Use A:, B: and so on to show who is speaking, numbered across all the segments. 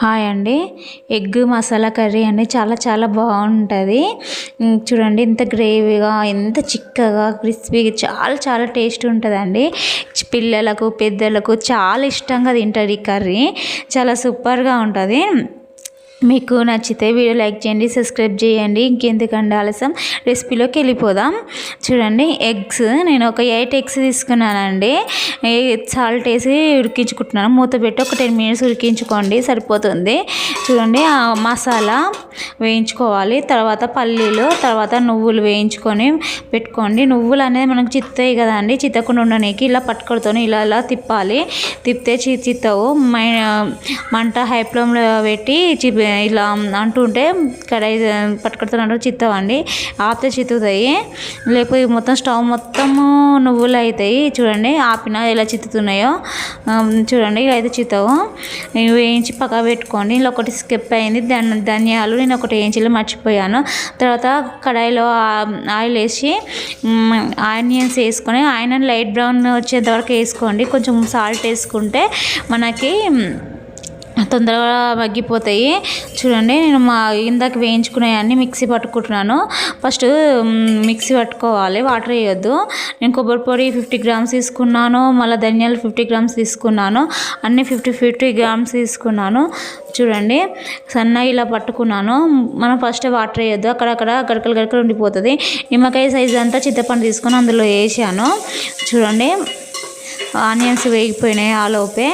A: Hi అండి. Egg masala curry అండి. చాలా చాలా బాగుంటుంది. చూడండి ఎంత గ్రేవీగా, ఎంత చిక్కగా, క్రిస్పీగా, చాలా చాలా టేస్ట్ ఉంటుందండి. పిల్లలకు పెద్దలకు చాలా ఇష్టంగా తింటారు ఈ కర్రీ. చాలా సూపర్గా ఉంటుంది. మీకు నచ్చితే వీడియో లైక్ చేయండి, సబ్స్క్రైబ్ చేయండి. ఇంకెందుకండి ఆలస్యం, రెసిపీలోకి వెళ్ళిపోదాం. చూడండి, ఎగ్స్ నేను ఒక 8 ఎగ్స్ తీసుకున్నానండి. సాల్ట్ వేసి ఉడికించుకుంటున్నాను. మూత పెట్టి ఒక 10 మినిట్స్ ఉడికించుకోండి, సరిపోతుంది. చూడండి, ఆ మసాలా వేయించుకోవాలి. తర్వాత పల్లీలు, తర్వాత నువ్వులు వేయించుకొని పెట్టుకోండి. నువ్వులు అనేది మనకు చిత్తాయి కదండి, చిత్తకుండా ఉండడానికి ఇలా పట్టుకొడుతోని ఇలా ఇలా తిప్పాలి. తిప్పితే చిత్తవు. మంట హై ఫ్లేమ్లో పెట్టి ఇలా అంటుంటే కడాయి పట్టుకొడుతున్నట్టు చిత్తవండి. ఆపితే చిత్తుతాయి, లేకపోతే మొత్తం స్టవ్ మొత్తము నువ్వులు అవుతాయి. చూడండి, ఆపిన ఎలా చిత్తుతున్నాయో చూడండి, ఇలా అయితే చిత్తవు. వేయించి పక్క పెట్టుకోండి. ఇలా ఒకటి స్కిప్ అయింది, ధనియాలు నేను ఒకటి వేయించి మర్చిపోయాను. తర్వాత కడాయిలో ఆయిల్ వేసి ఆనియన్స్ వేసుకొని ఆనియన్ లైట్ బ్రౌన్ వచ్చేంత వరకు వేసుకోండి. కొంచెం సాల్ట్ వేసుకుంటే మనకి తొందరగా మగ్గిపోతాయి. చూడండి, నేను ఇందాక వేయించుకునేవన్నీ మిక్సీ పట్టుకుంటున్నాను. ఫస్ట్ మిక్సీ పట్టుకోవాలి, వాటర్ వేయొద్దు. నేను కొబ్బరి పొడి 50 గ్రామ్స్ తీసుకున్నాను, మళ్ళీ ధనియాలు 50 గ్రామ్స్ తీసుకున్నాను. అన్నీ 50 గ్రామ్స్ తీసుకున్నాను. చూడండి, సన్నగా ఇలా పట్టుకున్నాను. మనం ఫస్ట్ వాటర్ వేయొద్దు, అక్కడక్కడ గడకలు ఉండిపోతుంది. నిమ్మకాయ సైజు అంతా చింతపండు తీసుకొని అందులో వేసాను. చూడండి, ఆనియన్స్ వేగిపోయినాయి ఆ లోపే.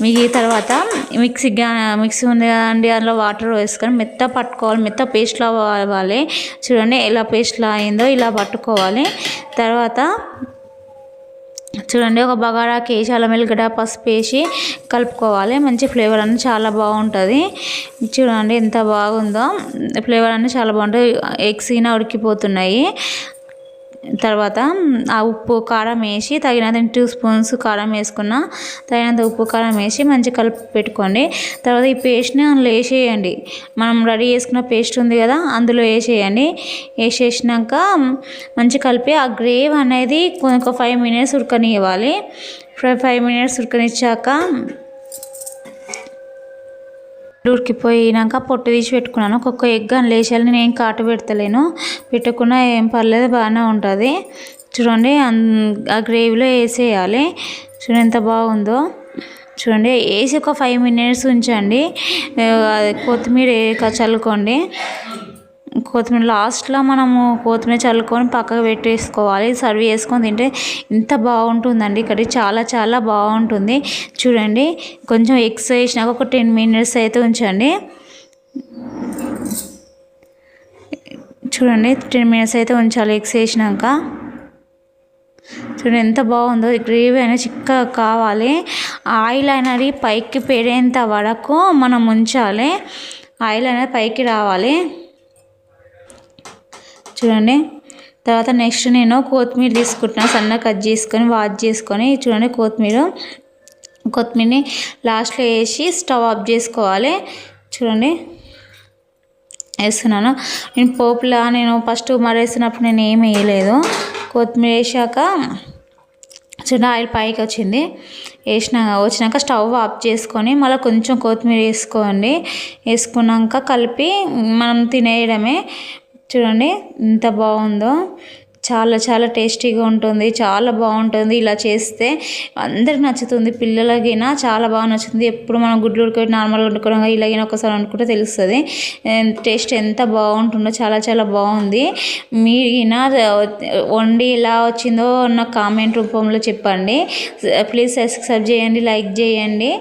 A: మిగిలిన తర్వాత మిక్సీ ఉంది కదండి, అందులో వాటర్ వేసుకొని మెత్త పట్టుకోవాలి. మెత్త పేస్ట్లా అవ్వాలి. చూడండి, ఎలా పేస్ట్లా అయిందో ఇలా పట్టుకోవాలి. తర్వాత చూడండి, ఒక బగారాకి వేసి అల్లం వెల్లిగడ్డ పసుపు వేసి కలుపుకోవాలి. మంచి ఫ్లేవర్ అనేది చాలా బాగుంటుంది. చూడండి ఎంత బాగుందో, ఫ్లేవర్ అనేది చాలా బాగుంటుంది. ఎగ్స్ అయినా ఉడికిపోతున్నాయి. తర్వాత ఆ ఉప్పు కారం వేసి తగినంత 2 స్పూన్స్ కారం వేసుకున్న, తగినంత ఉప్పు కారం వేసి మంచిగా కలిపి పెట్టుకోండి. తర్వాత ఈ పేస్ట్ని అందులో వేసేయండి. మనం రెడీ చేసుకున్న పేస్ట్ ఉంది కదా, అందులో వేసేయండి. వేసేసినాక మంచిగా కలిపి ఆ గ్రేవీ అనేది ఒక 5 మినిట్స్ ఉడకనివ్వాలి. 5 మినిట్స్ ఉడకనిచ్చాక ఉడికిపోయినాక పొట్టు తీసి పెట్టుకున్నాను. ఒక్కొక్క ఎగ్ అని లేచాలి, నేను ఏం కాటు పెడతలేను. పెట్టకుండా ఏం పర్లేదు, బాగానే ఉంటుంది. చూడండి, ఆ గ్రేవీలో వేసేయాలి. చూడండి ఎంత బాగుందో. చూడండి, వేసి ఒక 5 మినిట్స్ ఉంచండి. కొత్తిమీర చల్లుకోండి. కొత్తిమీర లాస్ట్లో మనము కొత్తిమీర చల్లుకొని పక్కకు పెట్టేసుకోవాలి. సర్వ్ చేసుకొని తింటే ఎంత బాగుంటుందండి కర్రీ, చాలా చాలా బాగుంటుంది. చూడండి, కొంచెం ఎగ్స్ వేసినాక ఒక 10 మినిట్స్ అయితే ఉంచండి. చూడండి, 10 మినిట్స్ అయితే ఉంచాలి ఎగ్స్ వేసినాక. చూడండి ఎంత బాగుందో. గ్రేవీ అనేది చిక్కగా కావాలి. ఆయిల్ అనేది పైకి పెరేంత వరకు మనం ఉంచాలి. ఆయిల్ అనేది పైకి రావాలి. చూడండి, తర్వాత నెక్స్ట్ నేను కొత్తిమీర తీసుకుంటున్నాను. సన్నగా కట్ చేసుకొని వాష్ చేసుకొని. చూడండి, కొత్తిమీరని లాస్ట్లో వేసి స్టవ్ ఆఫ్ చేసుకోవాలి. చూడండి, వేస్తున్నాను. నేను పోపులా నేను ఫస్ట్ మరేసినప్పుడు నేను ఏమి వేయలేదు. కొత్తిమీర వేసాక చూడండి, ఆయిల్ పైకి వచ్చింది. వచ్చినాక స్టవ్ ఆఫ్ చేసుకొని మళ్ళీ కొంచెం కొత్తిమీర వేసుకోండి. వేసుకున్నాక కలిపి మనం తినేయడమే. చూడండి ఎంత బాగుందో, చాలా చాలా టేస్టీగా ఉంటుంది, చాలా బాగుంటుంది. ఇలా చేస్తే అందరికి నచ్చుతుంది. పిల్లలకైనా చాలా బాగా నచ్చుతుంది. ఎప్పుడు మనం గుడ్లు ఉడకబెట్టి నార్మల్గా వండుకోవడం, ఇలాగైనా ఒకసారి అనుకుంటే తెలుస్తుంది టేస్ట్ ఎంత బాగుంటుందో. చాలా చాలా బాగుంది. మీరైనా వండి ఎలా వచ్చిందో నాకు కామెంట్ రూపంలో చెప్పండి. ప్లీజ్ సబ్స్క్రైబ్ చేయండి, లైక్ చేయండి.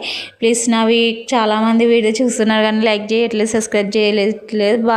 A: ప్లీజ్ నావి చాలామంది వీడియో చూస్తున్నారు కానీ లైక్ చేయట్లేదు, సబ్స్క్రైబ్ చేయలేదు.